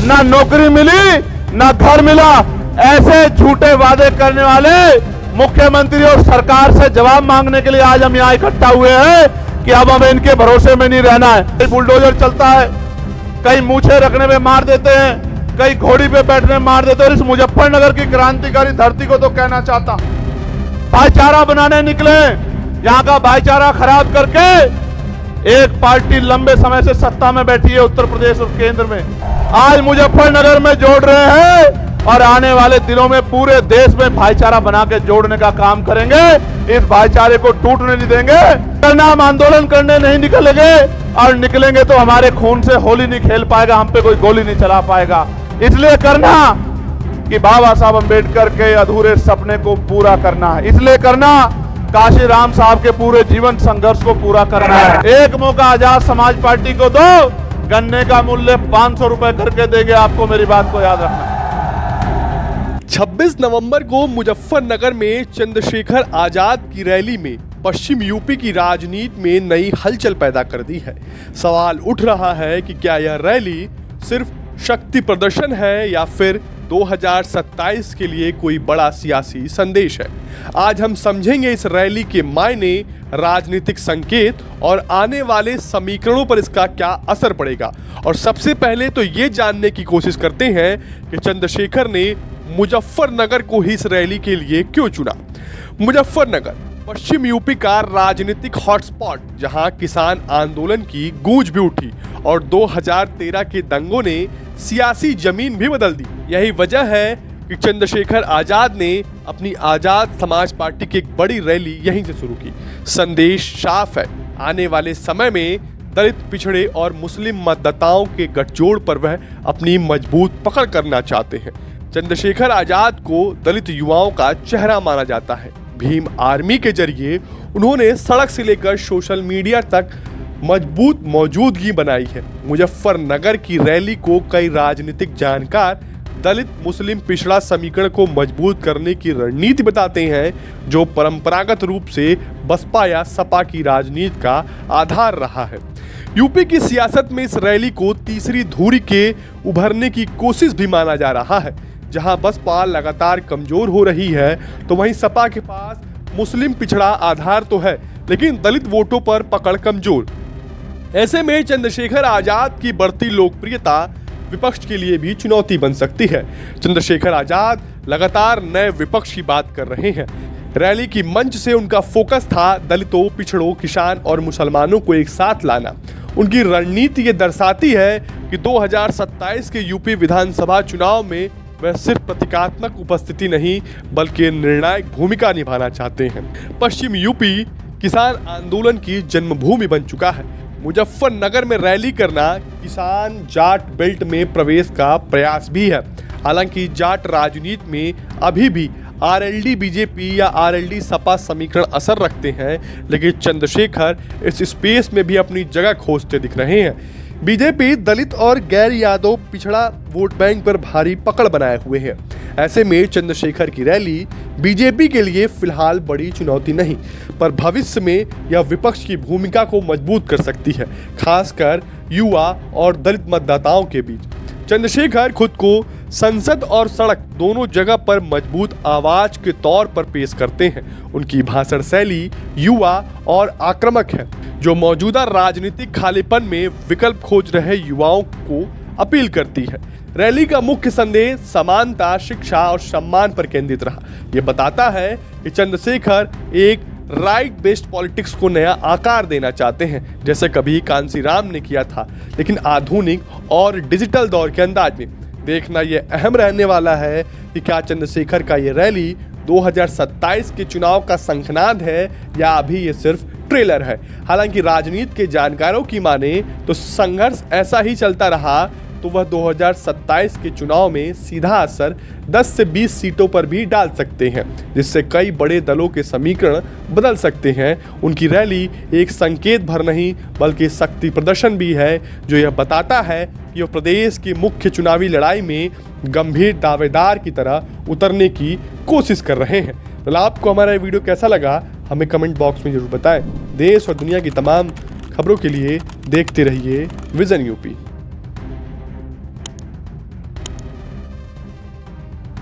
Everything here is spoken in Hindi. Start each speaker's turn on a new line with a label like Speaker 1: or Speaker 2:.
Speaker 1: ना नौकरी मिली, ना घर मिला। ऐसे झूठे वादे करने वाले मुख्यमंत्री और सरकार से जवाब मांगने के लिए आज हम यहाँ इकट्ठा हुए हैं कि अब हमें इनके भरोसे में नहीं रहना है। कहीं बुलडोजर चलता है, कहीं मूछे रखने में मार देते हैं, कहीं घोड़ी पे बैठने में मार देते हैं। इस मुजफ्फरनगर की क्रांतिकारी धरती को तो कहना चाहता, भाईचारा बनाने निकले, यहाँ का भाईचारा खराब करके एक पार्टी लंबे समय से सत्ता में बैठी है उत्तर प्रदेश और केंद्र में, आज मुजफ्फरनगर में जोड़ रहे हैं और आने वाले दिनों में पूरे देश में भाईचारा बना के जोड़ने का काम करेंगे। इस भाईचारे को टूटने नहीं देंगे। करना हम आंदोलन करने नहीं निकलेंगे, और निकलेंगे तो हमारे खून से होली नहीं खेल पाएगा, हम पे कोई गोली नहीं चला पाएगा। इसलिए करना कि बाबा साहब अंबेडकर के अधूरे सपने को पूरा करना है, इसलिए करना काशी राम साहब के पूरे जीवन संघर्ष को पूरा करना है। एक मौका आजाद समाज पार्टी को दो, गन्ने का मूल्य 500 रुपए करके देंगे आपको, मेरी बात को याद रखना।
Speaker 2: 26 नवंबर को मुजफ्फरनगर में चंद्रशेखर आजाद की रैली में पश्चिम यूपी की राजनीति में नई हलचल पैदा कर दी है। सवाल उठ रहा है कि क्या यह रैली सिर्फ शक्ति प्रदर्शन है या फिर 2027 के लिए कोई बड़ा सियासी संदेश है। आज हम समझेंगे इस रैली के मायने, राजनीतिक संकेत और आने वाले समीकरणों पर इसका क्या असर पड़ेगा। और सबसे पहले तो ये जानने की कोशिश करते हैं कि चंद्रशेखर ने मुजफ्फरनगर को ही इस रैली के लिए क्यों चुना। मुजफ्फरनगर पश्चिम यूपी का राजनीतिक हॉटस्पॉट, जहां किसान आंदोलन की गूंज भी उठी और 2013 के दंगों ने सियासी जमीन भी बदल दी। यही वजह है कि चंद्रशेखर आजाद ने अपनी आजाद समाज पार्टी की एक बड़ी रैली यहीं से शुरू की। संदेश साफ है, आने वाले समय में दलित, पिछड़े और मुस्लिम मतदाताओं के गठजोड़ पर वह अपनी मजबूत पकड़ करना चाहते हैं। चंद्रशेखर आजाद को दलित युवाओं का चेहरा माना जाता है। भीम आर्मी के जरिए उन्होंने सड़क से लेकर सोशल मीडिया तक मजबूत मौजूदगी बनाई है। मुजफ्फरनगर की रैली को कई राजनीतिक जानकार दलित, मुस्लिम, पिछड़ा समीकरण को मजबूत करने की रणनीति बताते हैं, जो परंपरागत रूप से बसपा या सपा की राजनीति का आधार रहा है। यूपी की सियासत में इस रैली को तीसरी धुरी के उभरने की कोशिश भी माना जा रहा है। जहां बसपा लगातार कमजोर हो रही है, तो वहीं सपा के पास मुस्लिम पिछड़ा आधार तो है, लेकिन दलित वोटों पर पकड़ कमजोर। ऐसे में चंद्रशेखर आजाद की बढ़ती लोकप्रियता विपक्ष के लिए भी चुनौती बन सकती है। चंद्रशेखर आजाद लगातार नए विपक्ष की बात कर रहे हैं। रैली की मंच से उनका फोकस था दलितों, पिछड़ों, किसान और मुसलमानों को एक साथ लाना। उनकी रणनीति ये दर्शाती है कि 2027 के यूपी विधानसभा चुनाव में वह सिर्फ प्रतीकात्मक उपस्थिति नहीं, बल्कि निर्णायक भूमिका निभाना चाहते हैं। पश्चिम यूपी किसान आंदोलन की जन्मभूमि बन चुका है। मुजफ्फरनगर में रैली करना किसान जाट बेल्ट में प्रवेश का प्रयास भी है। हालांकि जाट राजनीति में अभी भी आरएलडी बीजेपी या आरएलडी सपा समीकरण असर रखते हैं, लेकिन चंद्रशेखर इस स्पेस में भी अपनी जगह खोजते दिख रहे हैं। बीजेपी दलित और गैर यादव पिछड़ा वोट बैंक पर भारी पकड़ बनाए हुए है। ऐसे में चंद्रशेखर की रैली बीजेपी के लिए फिलहाल बड़ी चुनौती नहीं, पर भविष्य में यह विपक्ष की भूमिका को मजबूत कर सकती है, खासकर युवा और दलित मतदाताओं के बीच। चंद्रशेखर खुद को संसद और सड़क दोनों जगह पर मजबूत आवाज के तौर पर पेश करते हैं। उनकी भाषण शैली युवा और आक्रामक है, जो मौजूदा राजनीतिक खालीपन में विकल्प खोज रहे युवाओं को अपील करती है। रैली का मुख्य संदेश समानता, शिक्षा और सम्मान पर केंद्रित रहा। यह बताता है कि चंद्रशेखर एक राइट बेस्ड पॉलिटिक्स को नया आकार देना चाहते हैं, जैसे कभी कांसीराम ने किया था, लेकिन आधुनिक और डिजिटल दौर के अंदाज में। देखना यह अहम रहने वाला है कि क्या चंद्रशेखर का ये रैली 2027 के चुनाव का शंखनाद है या अभी ये सिर्फ ट्रेलर है। हालांकि राजनीति के जानकारों की माने तो संघर्ष ऐसा ही चलता रहा तो वह 2027 के चुनाव में सीधा असर 10 से 20 सीटों पर भी डाल सकते हैं, जिससे कई बड़े दलों के समीकरण बदल सकते हैं। उनकी रैली एक संकेत भर नहीं बल्कि शक्ति प्रदर्शन भी है, जो यह बताता है कि वह प्रदेश की मुख्य चुनावी लड़ाई में गंभीर दावेदार की तरह उतरने की कोशिश कर रहे हैं। तो आपको हमारा ये वीडियो कैसा लगा हमें कमेंट बॉक्स में जरूर बताएं। देश और दुनिया की तमाम खबरों के लिए देखते रहिए विजन यूपी।